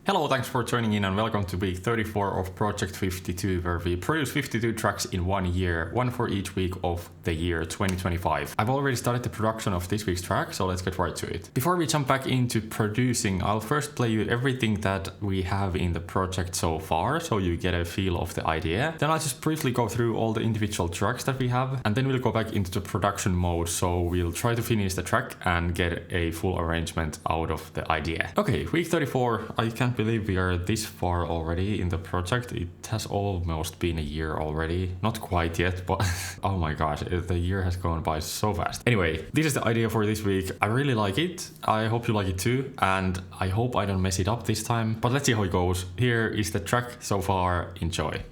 Hello, thanks for joining in and welcome to week 34 of Project 52, where we produce 52 tracks in 1 year, one for each week of the year 2025. I've already started the production of this week's track, so let's get right to it. Before we jump back into producing, I'll first play you everything that we have in the project so far, so you get a feel of the idea. Then I'll just briefly go through all the individual tracks that we have, and then we'll go back into the production mode, so we'll try to finish the track and get a full arrangement out of the idea. Okay, week 34, I can't believe we are this far already in the project. It has almost been a year already. Not quite yet, but oh my gosh, the year has gone by so fast. Anyway, this is the idea for this week. I really like it. I hope you like it too, and I hope I don't mess it up this time, but let's see how it goes. Here is the track so far. Enjoy.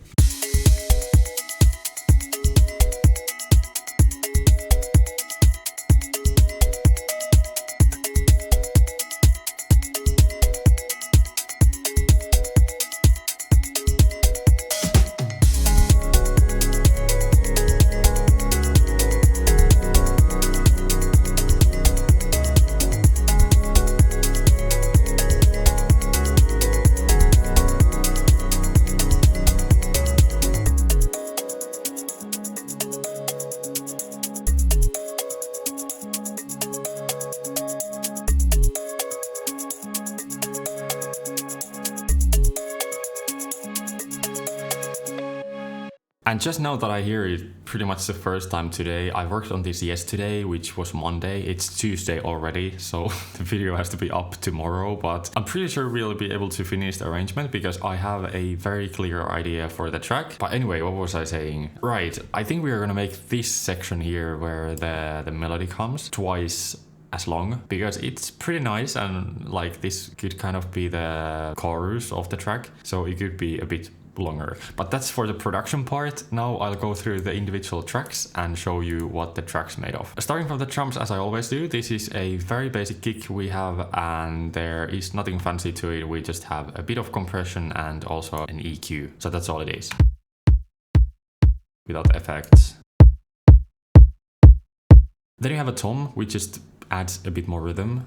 And just now that I hear it pretty much the first time today, I worked on this yesterday, which was Monday. It's Tuesday already, so the video has to be up tomorrow, but I'm pretty sure we'll be able to finish the arrangement because I have a very clear idea for the track. But anyway, what was I saying? Right, I think we are gonna make this section here where the melody comes twice as long because it's pretty nice, and like this could kind of be the chorus of the track, so it could be a bit longer. But that's for the production part. Now I'll go through the individual tracks and show you what the track's made of. Starting from the drums, as I always do, this is a very basic kick we have, and there is nothing fancy to it. We just have a bit of compression and also an EQ. So that's all it is, without effects. Then you have a tom, which just adds a bit more rhythm.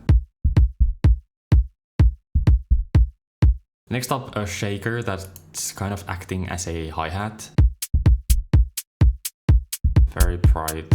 Next up, a shaker that's kind of acting as a hi-hat. Very bright.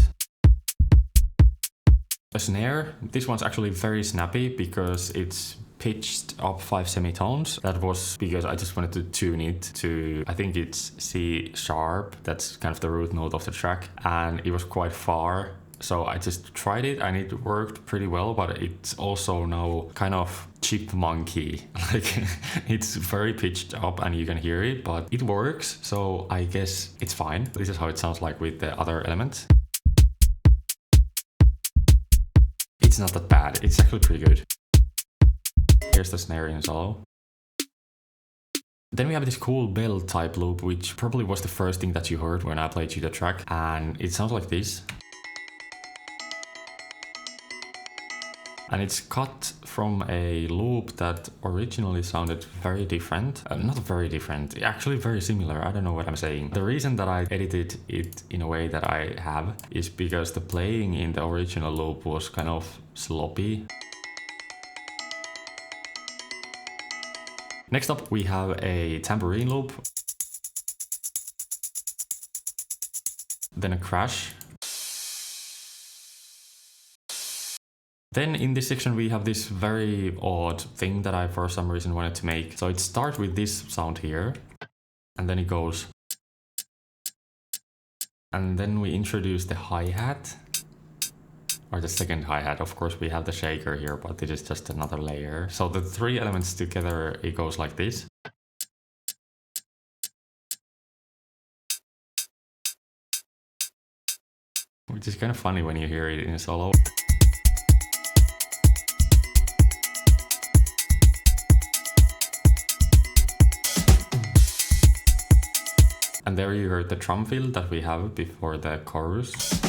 A snare. This one's actually very snappy because it's pitched up 5 semitones. That was because I just wanted to tune it to, I think it's C sharp. That's kind of the root note of the track. And it was quite far. So I just tried it and it worked pretty well, but it's also now kind of chipmunky. Like it's very pitched up and you can hear it, but it works. So I guess it's fine. This is how it sounds like with the other elements. It's not that bad. It's actually pretty good. Here's the snare in solo. Then we have this cool bell type loop, which probably was the first thing that you heard when I played you the track. And it sounds like this. And it's cut from a loop that originally sounded very different. Not very different, actually very similar. I don't know what I'm saying. The reason that I edited it in a way that I have is because the playing in the original loop was kind of sloppy. Next up, we have a tambourine loop. Then a crash. Then in this section we have this very odd thing that I for some reason wanted to make. So it starts with this sound here, and then it goes. And then we introduce the hi-hat, or the second hi-hat. Of course we have the shaker here, but it is just another layer. So the 3 elements together, it goes like this. Which is kind of funny when you hear it in a solo. And there you heard the drum fill that we have before the chorus.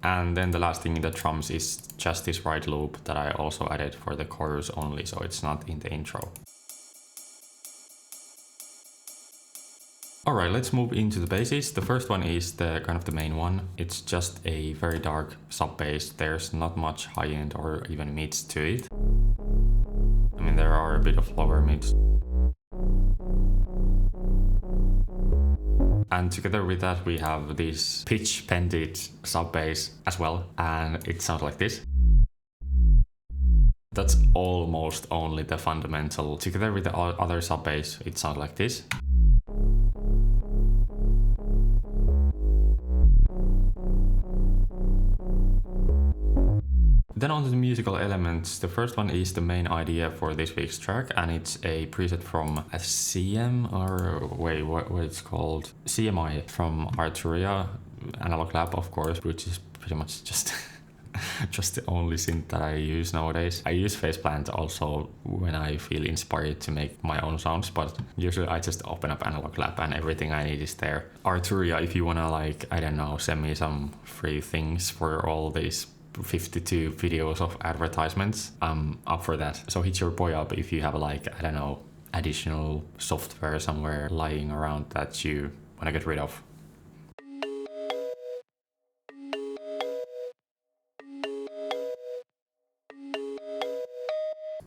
And then the last thing in the drums is just this right loop that I also added for the chorus only, so it's not in the intro. Alright, let's move into the basses. The first one is the kind of the main one. It's just a very dark sub bass. There's not much high end or even mids to it. I mean, there are a bit of lower mids. And together with that, we have this pitch bended sub bass as well. And it sounds like this. That's almost only the fundamental. Together with the other sub bass, it sounds like this. Then on to the musical elements. The first one is the main idea for this week's track, and it's a preset from a CM, or wait, what it's called? CMI from Arturia, Analog Lab, of course, which is pretty much just just the only synth that I use nowadays. I use Faceplant also when I feel inspired to make my own sounds, but usually I just open up Analog Lab and everything I need is there. Arturia, if you wanna like, I don't know, send me some free things for all these 52 videos of advertisements, I'm up for that. So hit your boy up if you have like, I don't know, additional software somewhere lying around that you want to get rid of.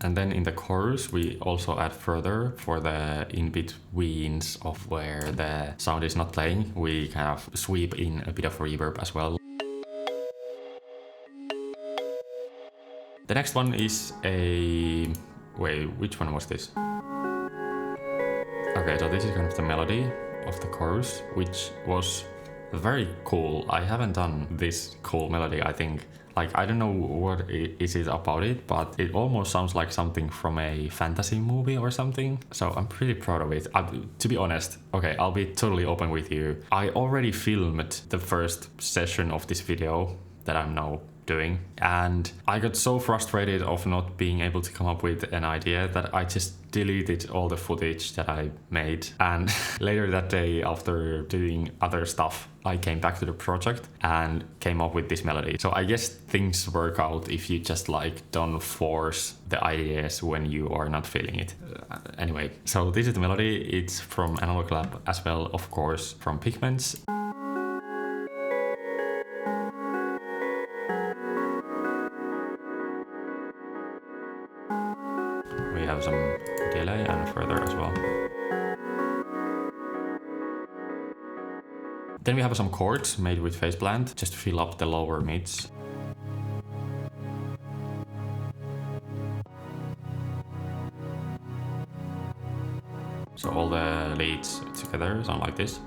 And then in the chorus, we also add further for the in-betweens of where the sound is not playing. We kind of sweep in a bit of reverb as well. The next one is a... wait, which one was this? Okay, so this is kind of the melody of the chorus, which was very cool. I haven't done this cool melody, I think. Like, I don't know what is it about it, but it almost sounds like something from a fantasy movie or something. So I'm pretty proud of it. To be honest, okay, I'll be totally open with you. I already filmed the first session of this video that I'm now doing, and I got so frustrated of not being able to come up with an idea that I just deleted all the footage that I made. And later that day, after doing other stuff, I came back to the project and came up with this melody. So I guess things work out if you just like don't force the ideas when you are not feeling it. Anyway, so this is the melody. It's from Analog Lab as well, of course, from Pigments. We have some delay and further as well. Then we have some chords made with Faceplant just to fill up the lower mids. So all the leads together sound like this.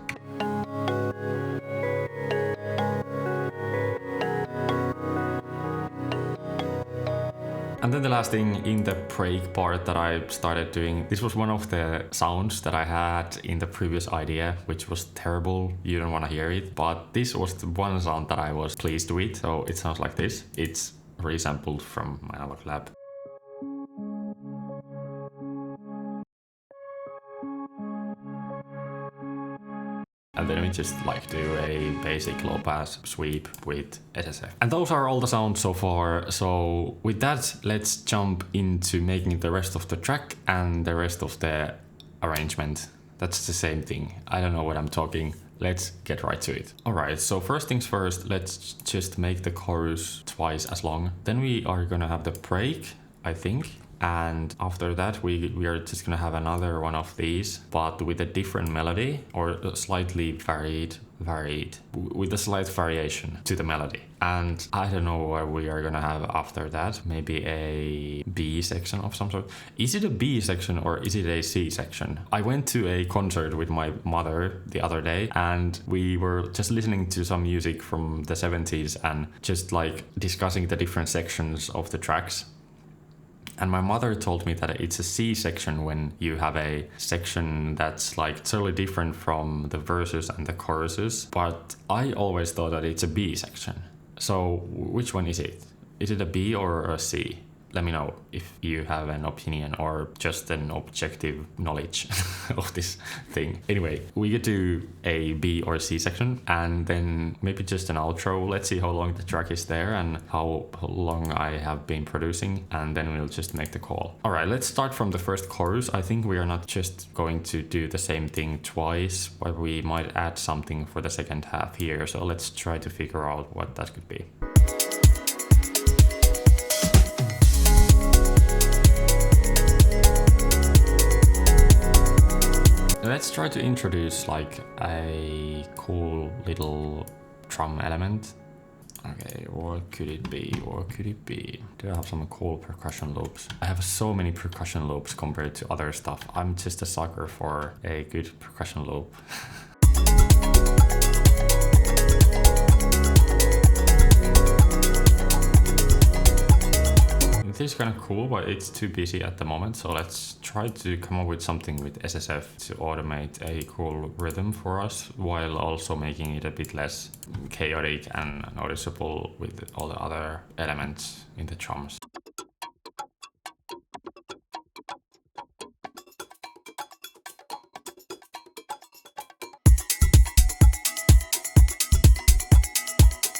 And then the last thing in the break part that I started doing, this was one of the sounds that I had in the previous idea, which was terrible. You don't want to hear it, but this was the one sound that I was pleased with. So it sounds like this. It's resampled from Analog Lab. And then we just like do a basic low pass sweep with SSF. And those are all the sounds so far. So with that, let's jump into making the rest of the track and the rest of the arrangement. That's the same thing. I don't know what I'm talking. Let's get right to it. Alright, so first things first, let's just make the chorus twice as long. Then we are gonna have the break, I think. And after that, we are just gonna have another one of these, but with a different melody or slightly varied with a slight variation to the melody. And I don't know what we are gonna have after that. Maybe a B section of some sort. Is it a B section or is it a C section? I went to a concert with my mother the other day and we were just listening to some music from the 70s and just like discussing the different sections of the tracks. And my mother told me that it's a C section when you have a section that's like totally different from the verses and the choruses. But I always thought that it's a B section. So which one is it? Is it a B or a C? Let me know if you have an opinion or just an objective knowledge of this thing. Anyway, we get to a B or C section and then maybe just an outro. Let's see how long the track is there and how long I have been producing, and then we'll just make the call. All right, let's start from the first chorus. I think we are not just going to do the same thing twice, but we might add something for the second half here. So let's try to figure out what that could be. Let's try to introduce like a cool little drum element. Okay, what could it be? What could it be? Do I have some cool percussion loops? I have so many percussion loops compared to other stuff. I'm just a sucker for a good percussion loop. This is kind of cool, but it's too busy at the moment, so let's try to come up with something with SSF to automate a cool rhythm for us, while also making it a bit less chaotic and noticeable with all the other elements in the drums.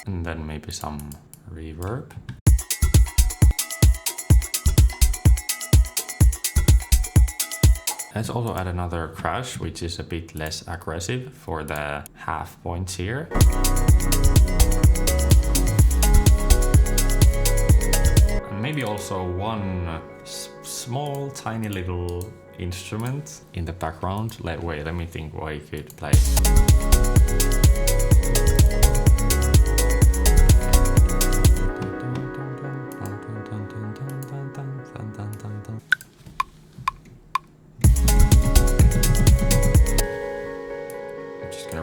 And then maybe some reverb. Let's also add another crash, which is a bit less aggressive for the half points here. And maybe also one small, tiny little instrument in the background. Let me think what I could play.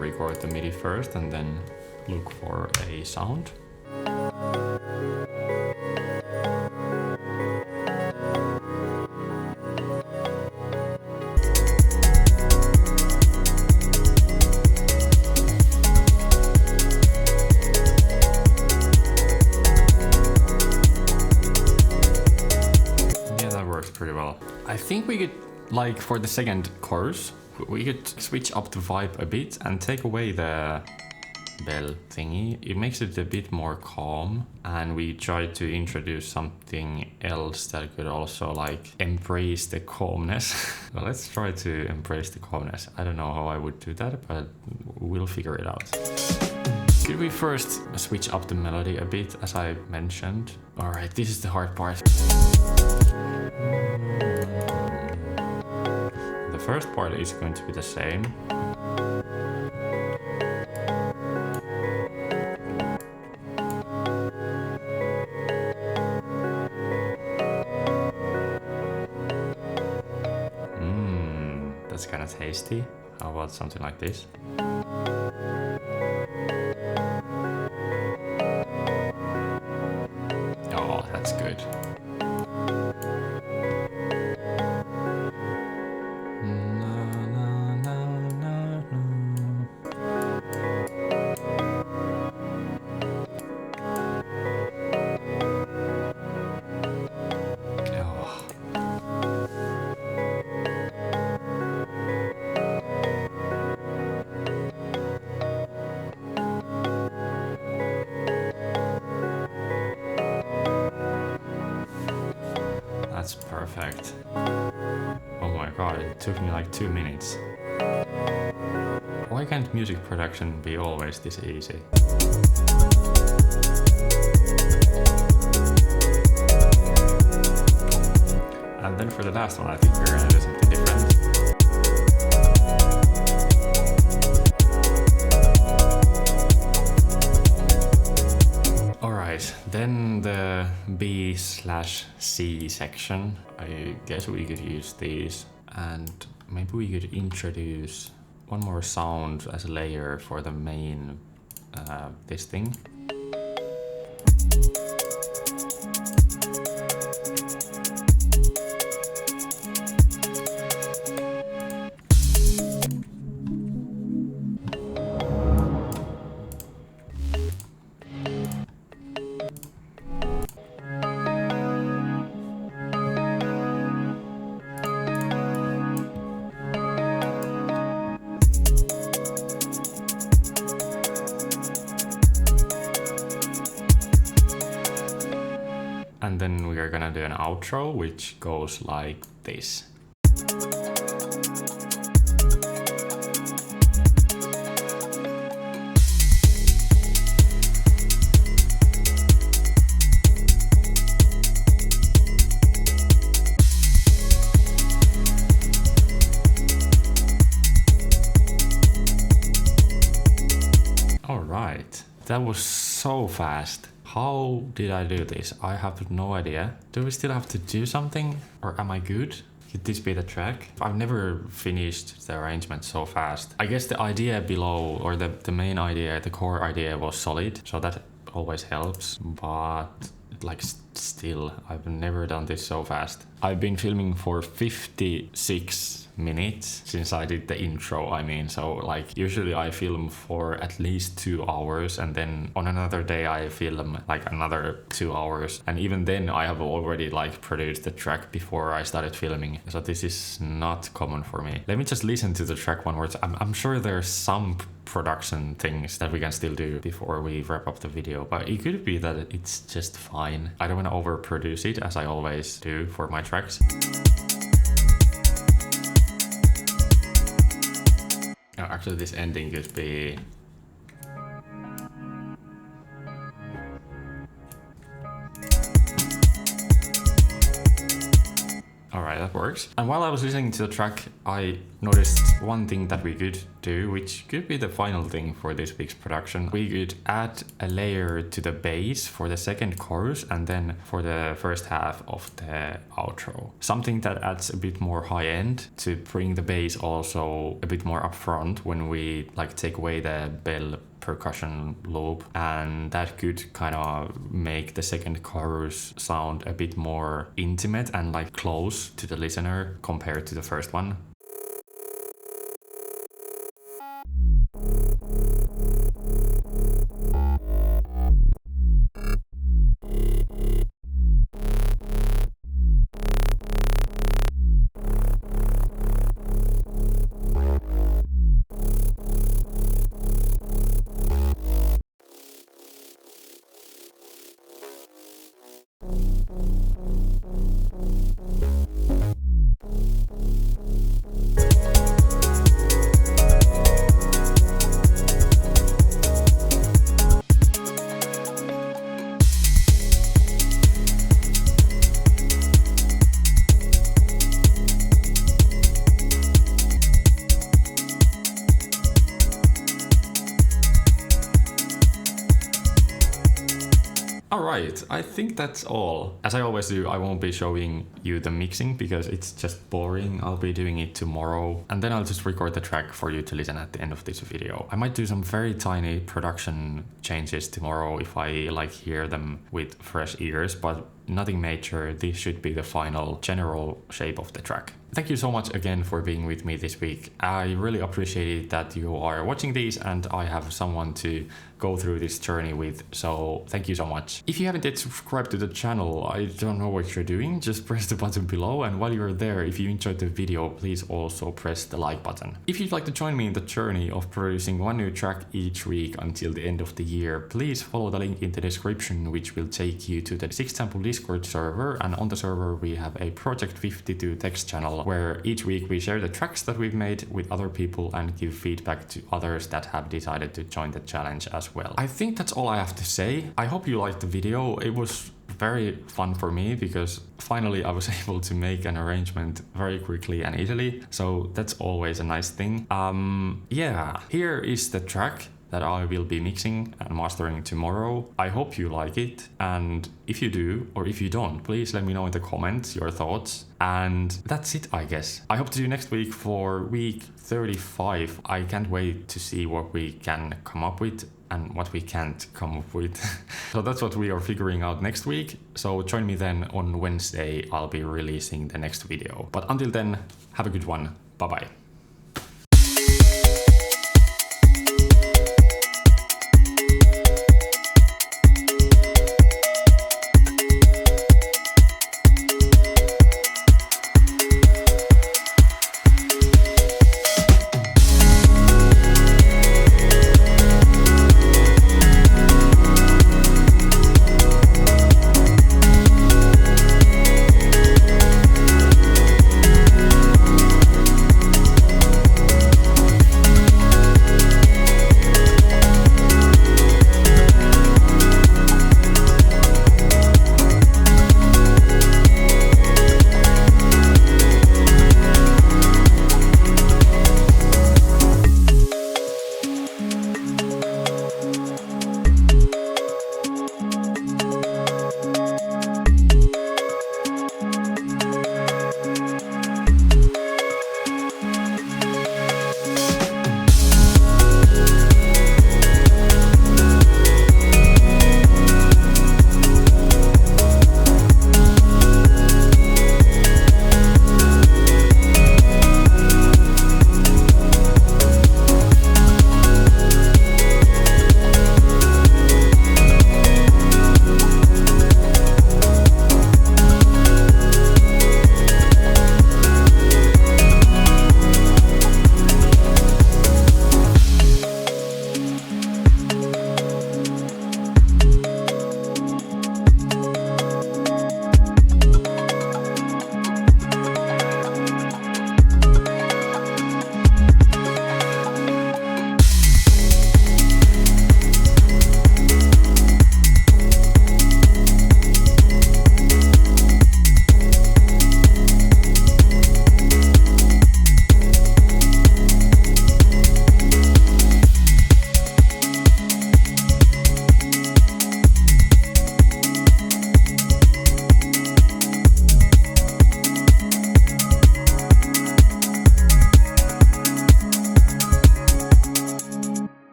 Record the MIDI first and then look for a sound. Yeah, that works pretty well. I think we could, like for the second chorus, we could switch up the vibe a bit and take away the bell thingy. It makes it a bit more calm, and we try to introduce something else that could also like embrace the calmness. Well, let's try to embrace the calmness. I don't know how I would do that, but we'll figure it out. Could we first switch up the melody a bit, as I mentioned? All right, this is the hard part. The first part is going to be the same. That's kind of tasty. How about something like this? Oh, that's good. That's perfect. Oh my god, it took me like 2 minutes. Why can't music production be always this easy? And then for the last one, I think we're gonna do something different. Then the B/C section. I guess we could use these, and maybe we could introduce one more sound as a layer for the main this thing. And then we are gonna do an outro, which goes like this. right. That was so fast. How did I do this? I have no idea. Do we still have to do something? Or am I good? Could this be the track? I've never finished the arrangement so fast. I guess the idea below, or the main idea, the core idea was solid. So that always helps. But like still, I've never done this so fast. I've been filming for 56 minutes since I did the intro, I mean, so like usually I film for at least 2 hours, and then on another day I film like another 2 hours, and even then I have already like produced the track before I started filming, so this is not common for me. Let me just listen to the track one more time. I'm sure there's some production things that we can still do before we wrap up the video, but it could be that it's just fine. I don't want to overproduce it, as I always do for my tracks. Oh, actually this ending could be... Alright, that works. And while I was listening to the track, I noticed one thing that we could do, which could be the final thing for this week's production. We could add a layer to the bass for the second chorus and then for the first half of the outro. Something that adds a bit more high end to bring the bass also a bit more upfront when we like take away the bell percussion loop, and that could kind of make the second chorus sound a bit more intimate and like close to the listener compared to the first one. Alright, I think that's all. As I always do, I won't be showing you the mixing because it's just boring. I'll be doing it tomorrow, and then I'll just record the track for you to listen at the end of this video. I might do some very tiny production changes tomorrow if I like hear them with fresh ears, but nothing major. This should be the final general shape of the track. Thank you so much again for being with me this week. I really appreciate that you are watching these and I have someone to go through this journey with, so thank you so much. If you haven't yet subscribed to the channel, I don't know what you're doing, just press the button below, and while you're there, if you enjoyed the video, please also press the like button. If you'd like to join me in the journey of producing one new track each week until the end of the year, please follow the link in the description, which will take you to the 6sample Discord server, and on the server we have a Project 52 text channel where each week we share the tracks that we've made with other people and give feedback to others that have decided to join the challenge as well. I think that's all I have to say. I hope you liked the video. It was very fun for me because finally I was able to make an arrangement very quickly and easily, so that's always a nice thing. Yeah, here is the track that I will be mixing and mastering tomorrow. I hope you like it, and if you do, or if you don't, please let me know in the comments your thoughts. And that's it, I guess. I hope to see you next week for week 35. I can't wait to see what we can come up with and what we can't come up with. So that's what we are figuring out next week. So join me then on Wednesday. I'll be releasing the next video. But until then, have a good one. Bye bye.